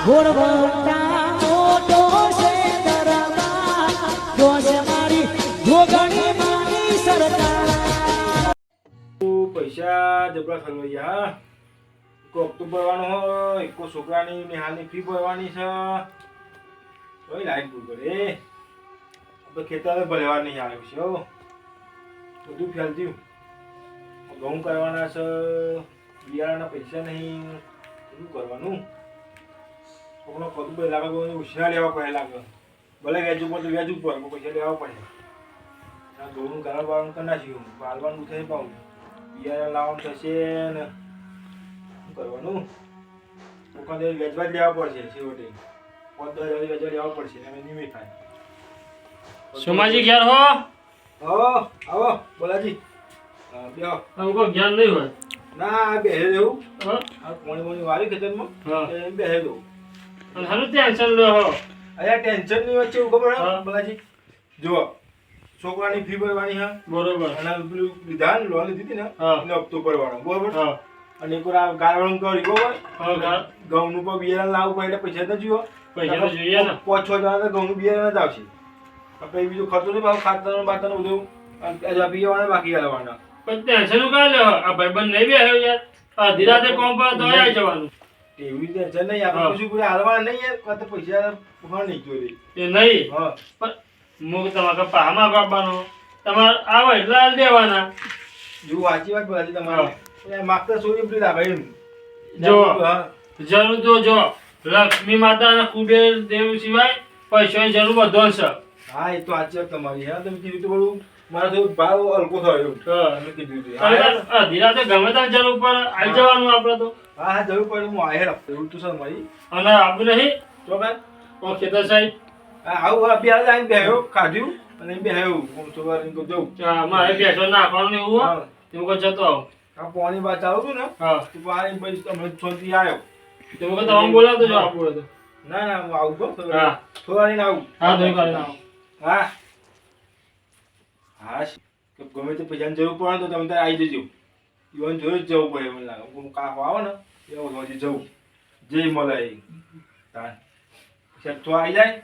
ઘોડવટા મોટો છે દરબાર જોશ મારી જોગણી માની સરકાર પૈસા જબરા ખલવૈયા કોક તો ભરવાનો હોય એક છોકરાની નિહાલની ફી ભરવાની છે તોય લાઈન પૂર કરે આપણે ખેતર ભરવા નહીં આવ્યું છે હો બધું ફેલત્યું ઘઉં કરવાના છે બિયારણના પૈસા નહીં બધું કરવાનું છોકરો કદું ભાઈ લાગે ઉછીના લેવા પડે લાગે ભલે વ્યાજ ઉપર તો વ્યાજ ઉપર પૈસા લેવા પડે ઘઉંનું ગાળા બાળવાનું કરી નાખ્યું બાળવાનું થઈ પાઉં બિયારણ લાવવાનું થશે ને કરવાનું વખતે વેચવા જ લેવા પડશે છેવટે 5-10 વેચવા લેવા પડશે એમ નિમિત્ત થાય સોમાજી ઘેર હો આવો બોલાજી બેહો અમુક જ્ઞાન નહીં હોય ના બેહે દેવું આ પાણી વાળી ખેતરમાં બેહે દેવું અને હાલું ટેન્શન લો હો અયા ટેન્શન ની વચ્ચે ઉભો પડે બોલાજી જુઓ છોકરાની ફી ભરવાની હા બરોબર અને પેલું વિધાન લોન લીધી હતી ને એને હપ્તો ભરવાનો બરોબર અને એક વાર ગાળવાનું કરી બરોબર ઘઉંનું પણ બિયારણ લાવવું પડે એટલે પૈસા તો જુઓ પૈસા તો જોઈએ ને 5-6 જણા ઘઉંનું બિયારણ જ આવશે આપણે બીજું ખર્ચો નહીં ભાવ ખાતરનું બાતરનું બધું પીવાના બાકી હાલવાના પણ ટેન્શન કાં લે આ ભાઈબંધ નહીં બેહ્યો યાર અડધી રાતે કોમ પર તો આવી જવાનું એવી ટેન્શન નહીં આપણે કશું કોઈ હાલવાના નહીં યાર કાં તો પૈસા ભણ નહીં જોઈ એ નહીં પણ મુક તમારે પામાં કાપવાનો તમારે આવે એટલે હાલ દેવાના જો વાંચી વાત બોલાજી તમારે માગતા સોરી બધી લાગે એમ જો જરૂર તો જો લક્ષ્મી માતા અને કુબેર દેવ સિવાય પૈસાની જરૂર બધો છે હા એ તો સાચી વાત તમારી હા તમે કીધું તો બધું મારા તો ભાવ હલકો થયો મેં કીધું ધીરાતે ગમે ત્યાં જરૂર પર આવી જવાનું આપણે તો હા જરૂર પડે હું આહેર એવું તો છે મારી અને આપણે નહીં તો કાંઈ ઓ ખેતર સાહેબ આવું અભ્યાસ આવીને બેહ્યો ખાધ્યું અને બેહ્યું હું સવારે જવું મારે બેસો નાખવાનું એવું હોય એવું કોઈ જતો આવું આ પાણી બહાર ચાલુ હતું ને હા તો પાણી પછી તમે છોડતી આવ્યો તો વખત તમે બોલાવતો જો આપું તો ના ના હું આવું તો હા થોડા ને આવું હા ધોઈ કરીને આવો હા હા ગમે તે પૈસાની જરૂર પડે તો તમે ત્યાં આવી જજો ઈવન જોઈ જ જવું પડે મને લાગે હું કામ આવે ને એવું હજી જવું જે મળે એ તો આવી જાય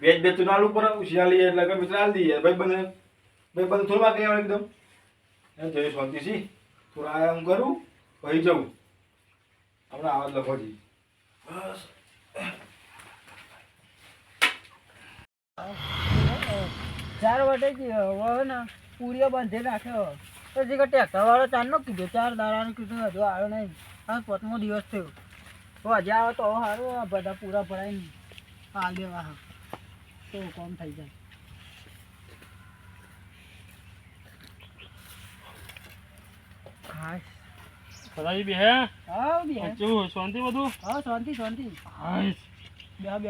બે તો નાલું પડે ઉછીના લઈએ એટલે મિત્ર આલી દઈએ ભાઈ બંને થોડું વાગે આવે એકદમ એમ જઈ શાંતિ છે થોડા આરામ કરું પછી જવું હમણાં આવાજ લખોજી બસ 4 વાટે જ હવે ને પૂરીઓ બાંધી નાખ્યો તો જે ટ્રેક્ટર વાળો ચારનો કીધું 4 દાડાનું કીધું હજુ આવ્યો નહીં હા 5મો દિવસ થયો તો હજી આવે તો સારું બધા પૂરા ભરાઈને હાલ દેવા હા તો કોમ થઈ જાય હા સદાજી બે હે હા બે કેવું શાંતિ બધું હા શાંતિ હાય બે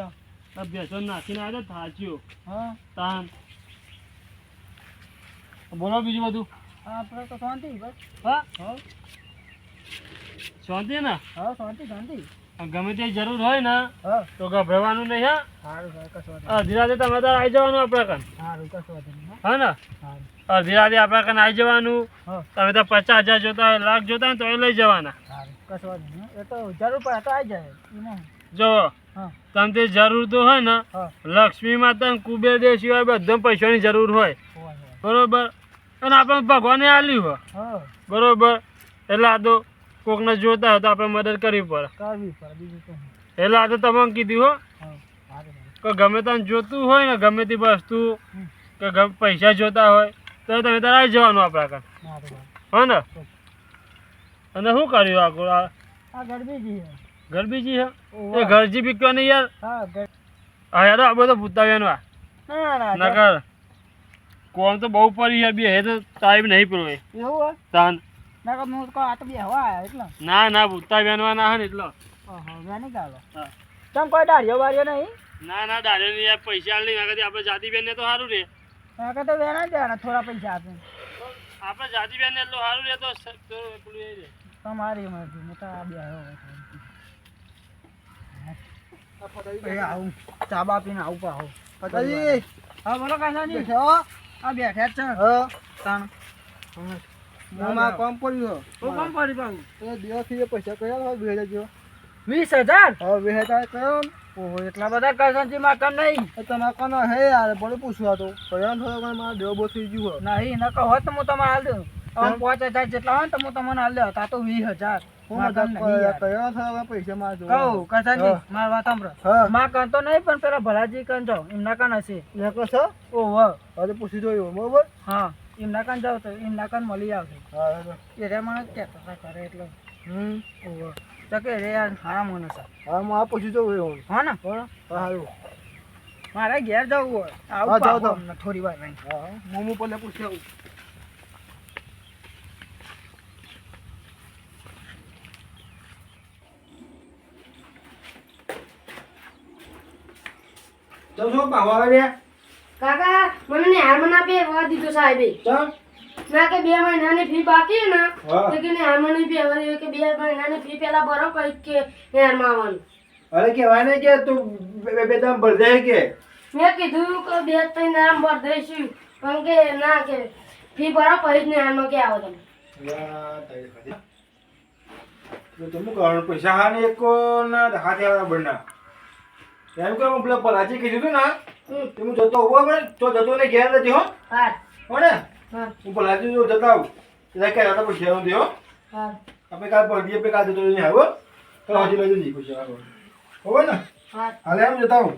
બેસો નાખીને આવ્યો થાચ્યો હા તાન બોલો બીજું બધું આપણે તો શાંતિ બસ હા હા શાંતિ ને હા શાંતિ ગમે તે જરૂર હોય ને હા તો ગભરાવાનું નહીં હા સારું કશું અડધી રાતે તમે તાર આવી જવાનું આપણે કાન સારું કશું નહીં હા ને સારું અડધી રાતે આપણે કાન આવી જવાનું હા તમે તો 50,000 જોતા હોય લાખ જોતા હોય તો એ લઈ જવાના સારું કશું નહીં એ તો જરૂર પડે તો આવી જાય એમાં જો હા તમે તે જરૂર તો હોય ને હા લક્ષ્મી માતા અને કુબેર દેવ સિવાય બધા પૈસાની જરૂર હોય બરોબર અને આપણે ભગવાને આલ્યું હોય હા બરોબર એટલે આ તો કોકને જોતા હોય તો આપણે મદદ કરવી પડે બીજું તો એટલે આ તો તમે કીધું હો હા સારું કે ગમે તને જોતું હોય ને ગમે તે વસ્તુ કે પૈસા જોતા હોય તો તમે તારે આવી જવાનું આપણા કાન હો ને અને શું કર્યું આખું આ ગરબીજી ગરબીજી હે એ ઘરજી બીકવા નહીં યાર હા હા યાર આ બધો ભૂતાવ્યાનો આ ના નકર કોમ તો બહુ પડી યાર બે હે તો ટાઈમ નહીં પડ્યો એવું હોય તાન ના હું કહું આ તો બે હવા આવ્યા એટલે ના ભૂતાવ્યાનો ના હે ને એટલો ઓહો મેં નહીં ગાલો હા તમે કોઈ દાઢીઓ વાળ્યો નહીં ના દાડે ની યાર પૈસા આલી નાખતી આપણે જાતિ બેન ને તો સારું રે કે તો વેના દેવાના થોડા પૈસા આપે આપણે જાતિ બેન ને એટલું સારું રે તો પેલું એ રે તમારી મરજી મેં તો આ બે આવું ચા બા પીને આવું પાહો પતાજી હા બોલો કાંસાજી છો આ બેઠા છે હા તાણ મામા કોમ પડ્યો તો કોમ પડી પાઉં તો દિવસથી પૈસા કયા 2000 જેવા 20,000 હવે 20,000 કર્યો ને. ઓહો એટલા બધા કરશનજી માકન નહીં એ તમારે કોનો હે યાર બોલે પૂછવા તો કર્યો થોડો ઘણો મારા દેવ બહુ થઈ ગયું નહીં ન કહો તો હું તમને હાલ દઉં આમ 5,000 જેટલા હોય ને તો હું તમને હાલ દઉં તા તો 20,000 હું માકન મજાક નહીં યાર. કર્યો થોડા પૈસા મારે કહું જોવા કરશનજી હા. મારી વાત સાંભળો હા માકન તો નહીં પણ પેલા ભલાજી કન જાઓ એમના કન હશે નેકળો છો ઓહો હવે પૂછી જોયું બરોબર હા એમના કન જાઓ તો એમના કન મળી આવશે હા હા. એ રે મને કહેતા હતા કરે એટલે હમ ઓહો તો કે રે યાર હારા મને છે હા હું આ પૂછી જોઉં એવું હા ને હા સારું મારે ઘેર જવું હોય હા, આવું જાઓ, પાછું જાઓ. હમણાં થોડી વાર રહીને. હા હા મોમો પહેલાં પૂછી આવું ચમ શું પાવા રે કાકા મને નિહાળમાં ના પહેરવા દીધો સાહેબે ચમ ના કે 2 મહિનાની ફી બાકી છે ને હા. તો કે નિહાળમાં નહીં પહેરવા દીધો કે 2 મહિનાની ફી પેલા ભરો કઈ કે નિહાળમાં આવવાનું અરે કહેવાય ને કે તું બે દામ ભર દે કે મેં કીધું કે 2-3 દામ ભર દઈશું પણ કે ના કે ફી ભરો પછી જ નિહાળમાં કે આવો તમે તમે કારણ પૈસા હા ને એક ના હાથે આવડા બરના એમ કે હું પેલા પરાજી કીધું હતું ને હમ. તે હું જતો ઉભો પડે તો જતો ને ઘેર નથી હો હા હો ને હા હું પરાજી જો જતા આવું એટલે કે આટા પૈસા નથી હો હા આપણે કાલ પર દીએ પે કાલ જતો નહીં આવ્યો તો હજી લઈ જઈ પૈસા આવો હો ને હા હાલે એમ જતા આવું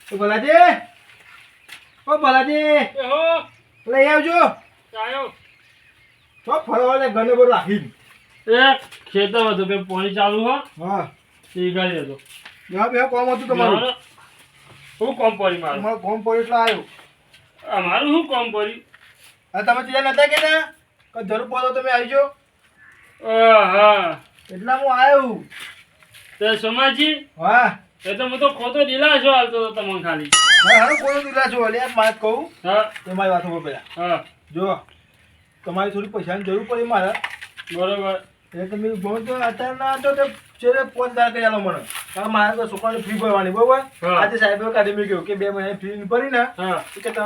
ઓ ભલાજી ઓ ભલાજી એ હો લઈ આવજો આયો તો ફરવા લે ઘરે બધું રાખી એ ખેતર હતું કે પાણી ચાલુ હો હા એ ગાડી હતો જવાબ એ કોમ હતું તમારું હું કોમ પડી મારું તમારું કોમ પર એટલે આવ્યો અમારું શું કોમ પડી આ તમે ત્યાં નતા કે ના કે જરૂર પડો તમે આવજો હા એટલા હું આવ્યો તે સમાજી હા એ તો હું તો ખોટો દિલાસો હાલતો હતો તમને ખાલી હારું કોઈ દિલા છો લે મારે કહું હા તમારી વાત ઉપર પેલા હા જો તમારી થોડી પૈસાની જરૂર પડી મારે બરોબર એટલે તમે બહુ તો અત્યારે ના તો છેલ્લે 5,000 કરી આલો મને કારણ મારે તો છોકરાની ફી ભરવાની બરોબર હા. આજે સાહેબે કાઢી મેં કહ્યું કે 2 મહિનાની ફી ભરી ને હા કે તમે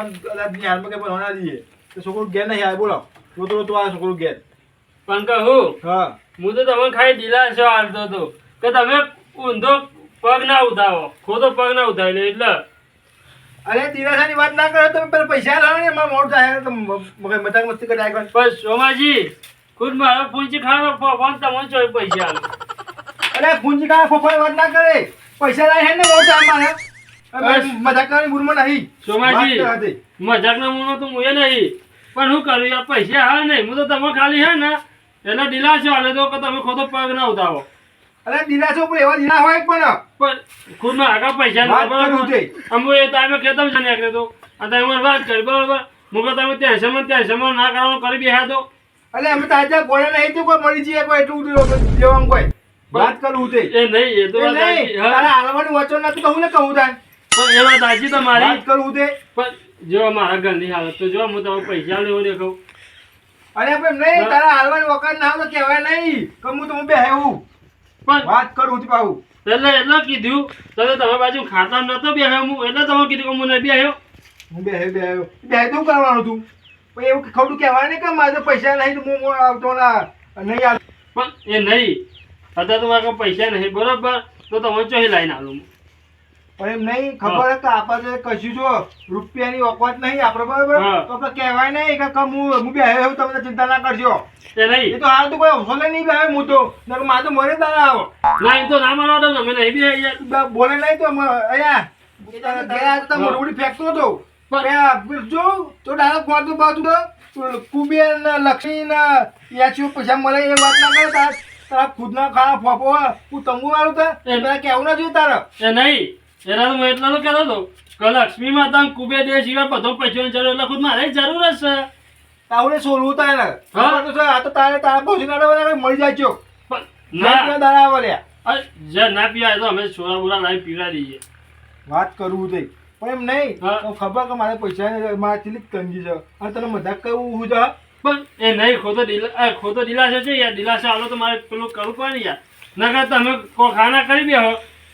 હાલમાં કે ભરવા ના દઈએ તો છોકરું ઘેર નહીં આવે બોલો રોતો આ છોકરું ઘેર પણ કહું હા હું તો તમે ખાલી દિલાસો હાલતો હતો કે તમે ઊંધો પગ ના ઉઠાવો ખોટો પગ ના ઉઠાવી લે એટલે અરે તિરાસાની વાત ના કરો તમે પેલા પૈસા લાવો ને મારે મોડું થાય તો મગજ મજાક મસ્તી કરી આગળ પણ સોમાજી ખુદ મારો પૂંચી ખાવા ફોન તમને ચોઈ પૈસા આલો અરે પૂંજી કા ફોફાની વાત ના કરે પૈસા લાય હે ને મોડું થાય મારે મજાક કરવાની મૂડમાં નહીં સોમાજી વાત કરી હતી. મજાકના મૂળનો તો મુએ નહીં પણ શું કરું યાર પૈસા હા નહીં હું તો તમે ખાલી હે ને એટલે દિલાસો હાલે તો કે તમે ખોટો પગ ના ઉઠાવો અરે દિલાસો ઉપર એવા દિલા હોય પણ પણ ખુદમાં આગા પૈસા વાત કરું તે. અમુ એ ટાઈમે ખેતમ છે ને તો આ તમે મને વાત કરી બરોબર મુકે તમે ત્યાં સમય ના કરવાનું કરી બેહ્યા તો અરે અમે તાજા ગોળા નહીં તો કોઈ મળી જઈએ કોઈ એટલું દેવાનું કોઈ વાત કરું તે એ નહીં એ તો એ વાત નહીં સાચી. હા. તારા હાલવાનું વચન નથી કહું ને કહું થાય પણ એ વાત સાચી તમારી વાત કરું તે પણ જો મારા ઘરની હાલત તો જો હું તમે પૈસા લેવો દેખાવ અરે પણ નહીં હા. તારા હાલવાની વખત ના હોય તો કહેવાય નહીં કે હું તો બેહું પણ વાત કરું તે પાછું એટલે કીધું તો તમે બાજુ ખાતા નતો બેહ્યો હું એટલે તમે કીધું કે હું નહીં બેહ્યો હું બે તો કરવાનું તું પણ એવું ખોટું કહેવાય ને કે મારે તો પૈસા નહીં તો હું આવતો ના નહીં આવ પણ એ નહીં અત્યારે તમારા પાસે પૈસા નહીં બરોબર તો તમે ચોહી લાઈને આલું પણ એમ નહીં ખબર કે આપણે કશું જો રૂપિયાની ઓકવાત નહીં આપણે બરાબર હા. તો આપણે કહેવાય નહીં કે હું બેહ્યો તમને ચિંતા ના કરજો એ નહીં એ તો હાલ તો કોઈ અવસર નહીં બેહે હું તો નકર મારે તો મરે દાડા આવો ના એમ તો ના માનો તો તમે નહીં બી યાર બોલે નહીં તો અહીંયા ઘેર આવ્યો તો મોરબડી ફેંકતો હતો પણ જો તો ડાયરેક્ટ ફોડતું બાજુ તો કુબેર ને લક્ષ્મી ને યાચીઓ પૈસા મળે એ વાત ના કરે તારા ખુદના ખાના ફોફો હું તંબુ વાળું તો પેલા કેવું ના જોયું તારે એ નહીં એના તો હું એટલા તો કહેતો હતો કે લક્ષ્મી માતા કુબેર દેવ સિવાય બધો પૈસાની જરૂર એટલે ખુદ મારે જરૂર જ છે તાવડે સોલવું થાય ને હા. ખબર તો છે, આ તો તારા પહોંચી ના મળી જાય છો પણ ના દાડા આવલ્યા અરે જે ના પીવાય તો અમે છોરા બોરા લાવી પીવડા દઈએ વાત કરવું તે પણ એમ નહીં હા. તો ખબર કે મારે પૈસા મારે ચીલી તંગી છે અને તને મજાક કરવું હું છે પણ એ નહીં ખોટો દિલાસો છે યાર દિલાસો આલો તો મારે પેલું કરવું પડે ને યાર નકર તમે કોઈ ખાના કરી બેહો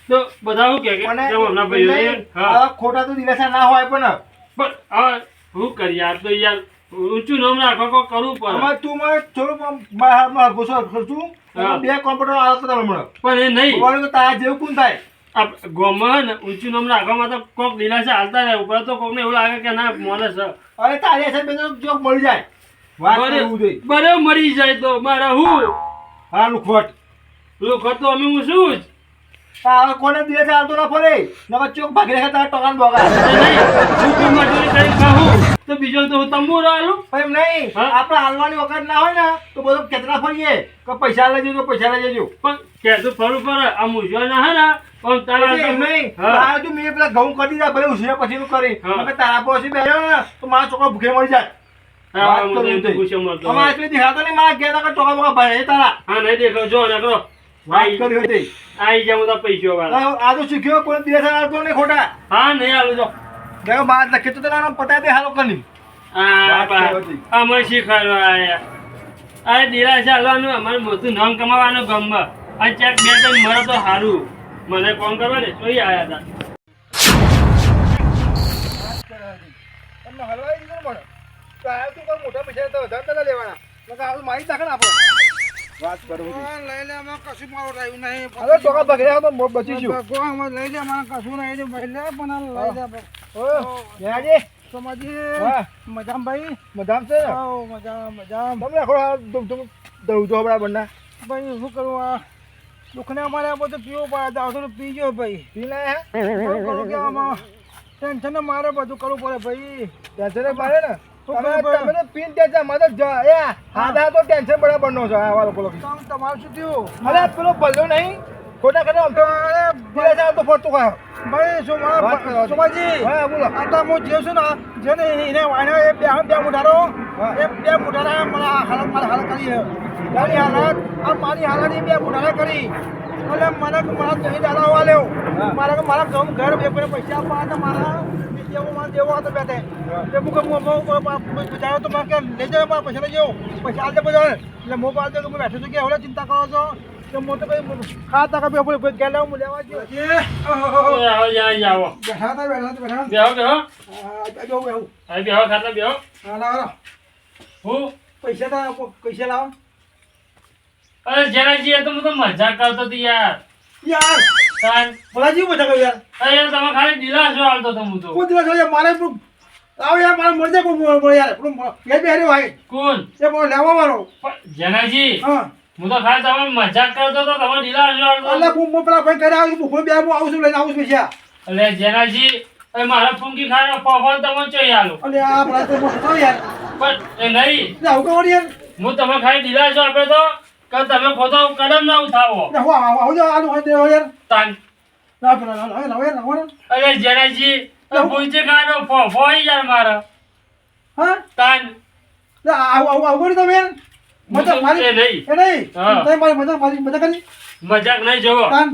તો બધા શું કહે કે પણ જેમ હમણાં ભાઈઓ નહીં, હા આવા ખોટા તો દિલાસા ના હોય પણ પણ હવે શું કરીએ યાર તો યાર ઊંચું નામ રાખો કોક કરવું પડે આમાં તું મને થોડું મારા હાથમાં ઘૂસો ખર્ચું હા. 2 કોમ્પ્યુટર આલો તો તમને મળે પણ એ નહીં બોલો તો તારા જેવું કોણ થાય આ ગોમાં ને ઊંચું નામ રાખવામાં તો કોક લીલા છે હાલતા રહે ઉપર તો કોકને એવું લાગે કે ના મોને છે અરે તારી હશે બેનો જોક મળી જાય વાત કરવું જોઈએ બરે મરી જાય તો મારા હું હા લુખવટ લોકો તો અમે હું શું જ તારા કોને દિવસે આવતો ના ફરે નકર ચોક ભાગી રહે તારા ટોકાન બોગા ઊંચી મજૂરી કરી ખાવું તો બીજો તો હું તંબુ આલું એમ નહીં હા? આપણે હાલવાની વખત ના હોય ને તો બધું કેટલા ફરીએ કે પૈસા લઈ જજો પૈસા લઈ જજો પણ કહેતું ફરવું પડે આ મૂંઝવણ ના હે ને પણ તારા એમ નહીં હા. તારા જો મેં પેલા ઘઉં કરી દીધા ભલે ઉછીને પછીનું કરી હા. નકર તારા પછી બેઠો ને તો મારા છોકરો ભૂખે મરી જાય હા, વાત હું તો કરવી એમ તો જોઈએ. ગુસ્સે મળતો અમારે એટલી દેખાતો નહીં મારા ઘેર નકર ટોકા બોકા ભરે તારા હા નહીં દેખો જો ને કરો વાત કરી હોય તે. આઈ જાવ તો પૈસો વાળા આ તો શીખ્યો કોઈ દિવસ આવતો નહીં ખોટા હા નહીં આલું જો દેખો બાદ લખે તો તારા નામ પતાય દે હાલો કરી વાત કરી હતી. અમે શીખવાડવા આયા આ દિલા ચાલવાનું અમારે મોટું નામ કમાવાનું ગમમાં આ ચેક 2 ત્રણ મળે તો સારું મને ફોન કરવા ને જોઈ આયા હતા તમને હલવાઈ દીધું ને મને તો આ તું કોઈ મોટા પૈસા તો વધારે નતા લેવાના નકર આ તો મારી નાખે ને આપણે વાત કરવું લઈ લે અમે કશું મારું રહ્યું નહીં હવે ટોકા બગડ્યા તો મોં બચી ગયું ભગવાન લઈ લે મને કશું નહીં ભાઈ લે પણ લઈ લે ઓ યાજી સમાજી હા મજામ ભાઈ મજામ છે ને આવો મજામ તમને આખો તું દઉં તો આપણા બંને ભાઈ શું કરું આ દુઃખને અમારે આ બધું પીવું પડે દાવતો પીજો ભાઈ પી લે હે શું કરું કે આમાં ટેન્શન મારે બધું કરવું પડે ભાઈ ટેન્શન પાડે ને શું તમે ખબર? તમે તો પીન ટેન્શન માં તો હાદા તો ટેન્શન બરાબર નો છો આ વાળો બોલો કામ તમારું શું થયું અરે પેલો ભલ્યો નહીં ખોટા ખરા આમ તો ધીરે જાય તો ફરતું ખાય ભાઈ શું વાત કરો. સોમાજી હા બોલો આટલા હું જે છું ને જેને એને વાયનો એ બે મુઠારો હા. એ 2 મુઠારા મને આ હાલત મારી હાલત કરી છે મારી હાલત આ મારી હાલત એ 2 મુઠારા કરી એટલે મને મારા દહીં દાડા વાલ્યો હા. મારા ઘર બે પૈસા આપવા હતા મારા દેવો મારા દેવો હતો બે તે બચાવ્યો તો મારે કે લઈ જાવ મારા પૈસા લઈ જાઓ પૈસા આલજે બધા એટલે હું પાલજો કે હું બેઠો છું કે હવે ચિંતા કરો છો કે હું તો કઈ ખાતા કે બે ઘેર લાવું હું લેવા આવો આવો બેઠા હતા બેઠા બેહો બેહો બેહું આ બેહો ખાતા બેહો લાવો હું પૈસા તો પૈસા લાવો અરે જરા તો હું તો મજાક કરતો હતો યાર યાર તાન ભલાજી બધા કહ્યું યાર અરે યાર તમે ખાલી દિલાસો આલતો તો હું તો કોઈ દિવસ હોય મારે પણ આવો યાર મારે મરજે કોઈ યાર એ બે હારી ભાઈ કોણ એ પણ લેવા મારો જનાજી હા હું તો ખાલી તમે મજાક કરતો હતો તમે દિલાસો આલતો એટલે હું પેલા ભાઈ કરે આવું હું બે હું આવું છું લઈને આવું છું પૈસા એટલે જનાજી એ મારા ફૂંકી ખાવાનો પફોન તમે ચોઈ આલો અને આ પેલા તો મોટો યાર પણ એ નહીં એટલે આવું કરો યાર હું તમે ખાલી દિલાસો આપ્યો તો કે તમે ખોટો કદમ ના ઉઠાવો એટલે હું આવું જાવ આલું હોય દેવો યાર તાન ના પેલા લાવો યાર લાવો યાર અરે જનાજી ફૂંકી ખાવાનો પફો યાર મારા હા તાન એટલે આવું કરી તમે યાર મજા મારી એ નહીં એ નહીં હા. તમે મારી મજા કરી મજાક નહીં જોવો તાન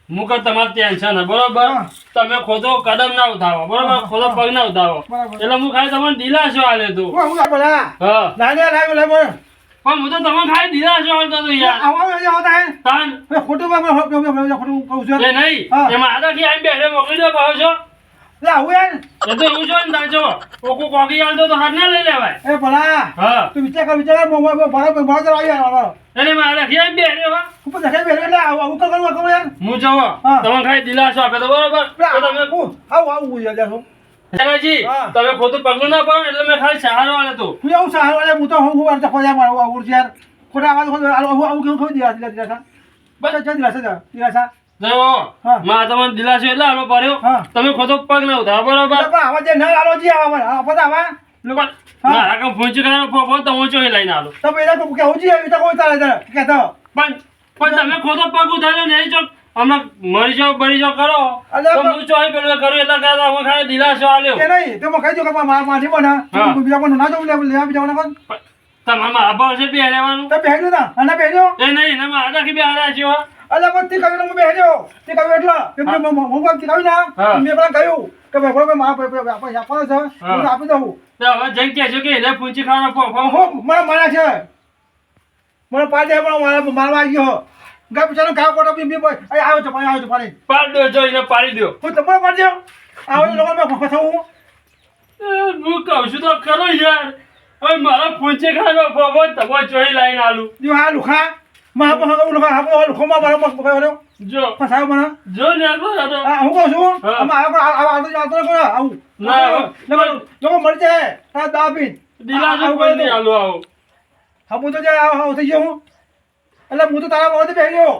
મુકર તમારે ટેન્શન હે બરોબર હા. તમે ખોટો કદમ ના ઉઠાવો બરોબર ખોટો પગ ના ઉઠાવો બરાબર. એટલે હું ખાલી તમને દિલાસો આલે તું હું પેલા હા લાગે લાગે પણ હું તો તમને ખાલી દિલાસો આલતો હતો યાર આવા હોતા હે તાન ખોટું ખોટું કહું છું એ નહીં હા. એમાં આદાથી આઈ બેઠે મોકલી દો કહો છો એટલે આવું યાર એ તો એવું છો ને તાજો કોકો કોકી આલતો તો હાથ ના લઈ લેવાય એ ભલા હા તું વિચાર કર ભાડા તો આવી યાર એટલે મારે આઈ બેઠે હો ઉપર દેખાય બેઠો એટલે આવું કરું યાર હું જોવો હા. તમે ખાલી દિલાસો આપે તો બરોબર તો તમે આવું યાર હું જનાજી, હા. તમે ખોટું પગલું ના પાડો એટલે મેં ખાલી સહારો આલે તો આવું સારું વાળે હું તો હું વાર તો ખોજા મારું આવું યાર ખોટા આવાજ આવું કેવું ખોઈ દિલાસા બસ દિલાસા જો હા. માં તમને દિલાસો એટલે આલો પાડ્યો હા. તમે ખોટો પગ ના ઉઠાવો બરોબર પણ આવા જે ના આલો જી આવા બધા આવા લોકો હા. મારા કામ ફોંચી ખાવાનો ફોફો તમે ચોઈ લઈને આલો તો પેલા તો કેવું જી આવી તો કોઈ તારે કહેતો પણ તમે ખોટો પગ ઉઠાવ્યો ને એ જો હમણાં મરી જાઓ બરી જાઓ કરો અલ્યા તો પણ- હું ચોઈ પેલું કરું એટલે કાં અમે ખાલી દિલાસો આલ્યો કે નહીં તો કહી દો કે મારી બના હા. બીજા પણ ના જવું લેવા બીજા કોણ તમારે મારા પાસે બે રહેવાનું તો પહેર્યું ના અને પહેર્યો એ નહીં ને મારા દાખી બે હારા છે હો. અલ્યા પણ તે કહ્યું હું પહેર્યો તે કહ્યું એટલે કે હા. હું પણ કહ્યું ના હા. મેં પેલા કહ્યું કે ભાઈ બરોબર મારા પૈસા આપવાનો છે હા. હું આપી દઉં તો હવે જઈને કહેજો કે એને ફૂંચી ખાવાનો ફોફો હું મને મારા છે મને પાડે પણ મારવા આવી ગયો ગા બિચારો ગાવ કોટો બી આવ્યો છે પાણી પાડ દો જો એને પાડી દો હું તમને પાડી દઉં આવો લોકો મેં ફસાવું હું કહું છું તો ખરો યાર હવે મારા પૂંચે ખાનો ફોફો તમો જોઈ લાઈન આલું જો હા લુખા માં પણ લુખા હા લુખોમાં બરાબર મસ્ત પકડ્યો જો ફસાયો મને જો ને આલો આલો હા હું કહું છું હા. આમાં આવતો કોણ આવું ના, લોકો મળી જાય હા દાબી દિલાસો કોઈ નહીં આલો આવો હા હું તો જે આવું થઈ ગયો હું એટલે હું તો તારા મોઢે બેહ્યો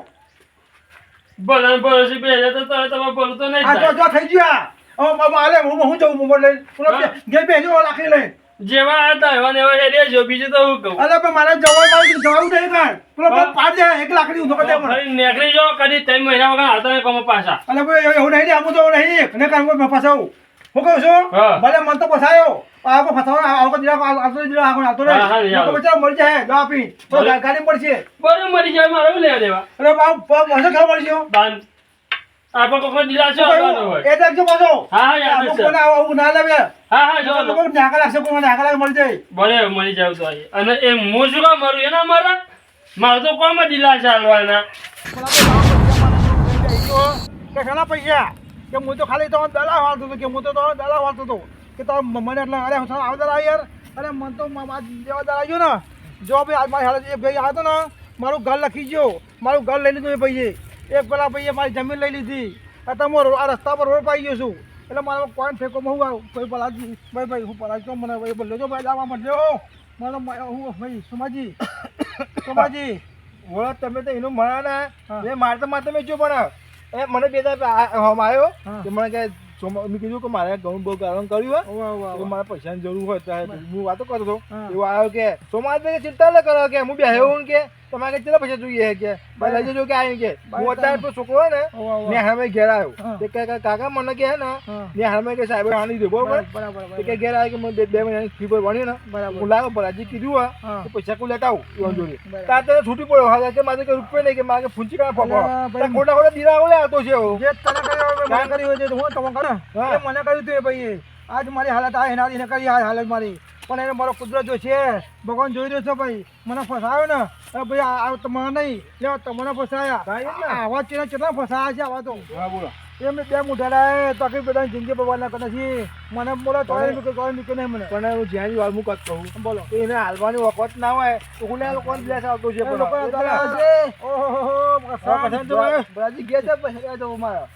ભલે ભલે બે તો તમે બોલતો નહીં આ થાય. જો થઈ ગયા હવે માલે હું જઉં મોબાઈલ લઈ હા. ઘેર બેહ્યો લાખી લઈ જેવા હતા એવા ને એવા હેડ્યા છો બીજું તો હું કહું અરે પણ મારે જવાનું નહીં કાઢ પેલો હા. પાડ દે 1 લાખની ઊંધો કરી દે મને ફરી નીકળી જાઓ કદી 3 મહિના વગર આવતા નહીં કમો પાછા અલે ભાઈ એવું નહીં આમ તો નહીં અને કામ કોઈ ફસાવું હું કહું છું હા. ભલે મન તો ફસાયો આવો ફસાવો આવો દિલા આવતો દિલા આવતો હા, હા, નહીં યાર. લોકો બચારા મળી જાય દવા પી તો ભલે. ગાડી મળશે બરોબર મરી જાય મારે શું લેવા દેવા અરે બાપ મને ખબર મળશે બાન આપણે કોઈ દિલાસો આવવાનો હોય એ દેખજો પાછો હા હા યાદ છે કોને આવું ના લાવે હા હા જો લોકો નાકા લાગશે કોને નાકા લાગે મળી જાય બરે મરી જાવ તો આઈ અને એ હું શું કામ મરું એના મારા મારે તો કોમ દિલાસા આલવાના કે ઘણા પૈસા કે હું તો ખાલી તો દલા વાળતો હતો કે હું તો દલા વાળતો હતો કે તો મને એટલે અરે હું આવ દલા યાર અરે મન તો જેવા દલા આવ્યો ને જો ભાઈ આજ મારી હાલત એક ભાઈ આવ્યો ને મારું ઘર લખી ગયો મારું ઘર લઈ લીધું એ ભાઈએ એક પેલા ભાઈએ મારી જમીન લઈ લીધી અત્યારે હું આ રસ્તા પર રોડ પાઈ ગયો છું એટલે મારો કોઈન ફેંકોમાં હું આવું ભાઈ પલાજી ભાઈ હું પલાજી તો મને ભાઈ બોલ્યો છો ભાઈ જવા મળ્યો મને હું ભાઈ સોમાજી વળો તમે તો એનું મળે ને એ મારે તો મારે તમે જો પણ એ મને બે હમ આવ્યો કે મને કે મેં કીધું કે મારે ઘણું બહુ કારણ કર્યું હોય તો મારે પૈસાની જરૂર હોય તો હું વાતો કરતો હતો એવું આવ્યો કે સોમાજ ચિંતા ન કરો કે હું બેહ્યો હું કે તમારે કેટલા પૈસા જોઈએ કે ભાઈ લઈ જજો કે આવી કે હું અત્યારે તો છોકરો હોય ને મેં હામે ઘેર આવ્યો તે કે કાકા મને કે હે ને મેં હામે કે સાહેબ આની દે બરોબર તે કે ઘેર આવ્યો કે મને 2 મહિનાની ફી ભરવાની ને હું લાવો ભલાજી કીધું હા તો પૈસા કોઈ લેતા આવું જોડે તાર તો છૂટી પડ્યો હા કે મારે કઈ રૂપિયા નહીં કે મારે ફૂંચી કાઢા ફોફો ખોટા ખોટા દીરા લે આવતો છે એવો જે તને કર્યું હોય તે હું તમને કહું એ મને કહ્યું તું એ ભાઈ આજ મારી હાલત આ એના એને કરી આ હાલત મારી પણ એને મારો કુદરત જો છે ભગવાન જોઈ રહ્યો છે ભાઈ મને ફસાયો ને અરે ભાઈ આ તમારે નહીં લેવા તમને ફસાયા આવા ચેના કેટલા ફસાયા છે આવા તો હા બોલો એ મેં 2 મુઠા લાય તો આખી બધાની જિંદગી બરબાદ ના કરે છે મને બોલો તો નહીં મને પણ હું જ્યાં વાર હું કહું બોલો એને હાલવાની વખત ના હોય તો હું લોકોને બ્લેસ આવતો છે બરાજી ગયા છે પૈસા તો મારા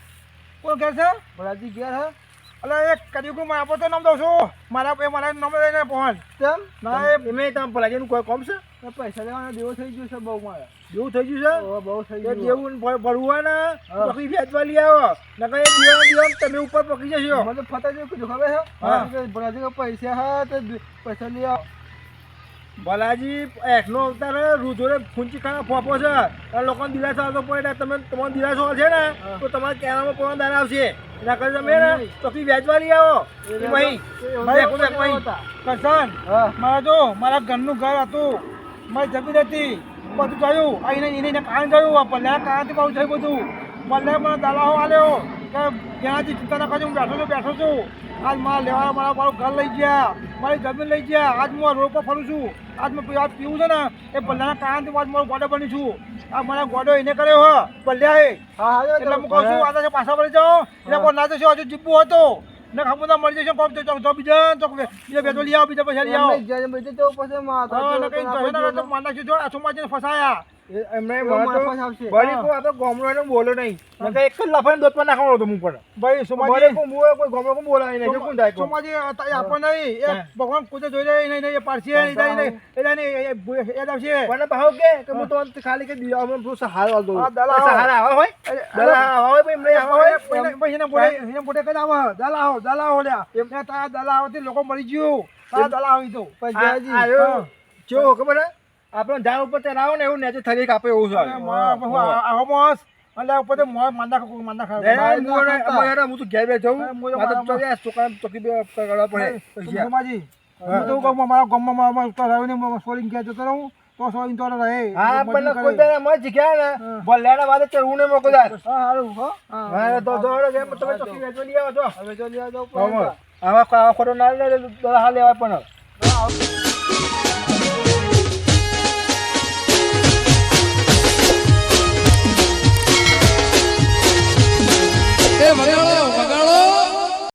કોણ ઘેર છે બરાજી ગયા છે અલે એક કદી માં આપો તો નામ દઉં છું મારા નામ લઈને પહોંચ કેમ ના એમે તમે ભલાજીનું કોઈ કોમ છે પૈસા લેવાનો દેવો થઈ ગયો છે બહુ મારે જેવું થઈ ગયું છે બહુ થઈ એ દેવું ભરવું હોય ને પકડી વ્યાજવા લઈ આવો નકર એ દિવસ તમે ઉપર પકડી જશો મને ફતા જેવું કીધું ખબર છે બરાજી પૈસા હા તો પૈસા લઈ આવો ભલાજી એકનો અવતાર રૂજોરે ફૂંચી ખાના ફોફો છે અને લોકોને દિલાસો આવતો પડે તમે તમારો દિલાસો છે ને તો તમારે કેનામાં કોઈ દાર આવશે એના કરતા તમે ને ચોકી વ્યાજવા લઈ આવો કરશન મારા જો મારા ઘરનું ઘર હતું મારી જમીન હતી બધું ગયું એને કાન ગયું પલ્લા કાનથી બહુ થયું બધું પલ્લે મને દલાહો આલ્યો કે જ્યાંથી ચિંતા ના કરજો હું બેઠો છું આજ મારા લેવા મારું ઘર લઈ ગયા મારી જમીન લઈ ગયા આજ હું રોડ પર ફરું છું આજ મેં પીવું છે ને એ પલ્લાના કારણથી આજ મારો ગોડો બની છું આ મારા ગોડો એને કર્યો હો પલ્લ્યાએ એટલે હું કહું છું આ પાછા વળી જાઓ એટલે કોઈ ના જશો હજુ જીવવું હતો ને ખબર ના મળી જશે કોમ તો બીજા બેઠો લઈ આવો બીજા પૈસા લઈ આવો માના જો આ સમાજને ફસાયા એમને ગોમડો બોલો નહીં એક જ લફાઈને દોતમાં નાખવાનો હતો હું પણ ભાઈ સમાજે કોઈ ગોમડો કોઈ બોલાય નહીં કોણ થાય સમાજે આપણને નહીં એ ભગવાન કુદે જોઈ રહી નહીં એ પારસી એ આવશે મને ભાવ કે હું તો ખાલી કે દીવા સહારો આલતો સહારા આવા હોય દલા આવા હોય ભાઈ એમને આવા હોય પછી એને બોલે કઈ આવે દલા આવો લ્યા એમને તારા દલા આવતી લોકો મરી ગયું તારા દલા આવી તો આવ્યો જો ખબર હે આપણે ઝાડ ઉપર ચડાવો ને એવું નેચે થરી કાપે એવું છે આવો મોસ એટલે ઉપર માંદા ખાવ હું તો ઘેર બેઠો ચોકી કરવા પડે સોમાજી હું તો કહું મારા ગામમાં રહીને સોલિંગ ક્યાં જતો રહું તો સોલિંગ તો રહે હા પણ કોઈ દાડે મત શીખ્યા ને ભલ્યાના વાદે ચડવું ને મોકો દાર સારું હા તો તમે ચોકી વેચવા લઈ આવો છો હવે જો લઈ આવજો આવા ખોટો ના હાલ લેવા પણ એ મરિયાળા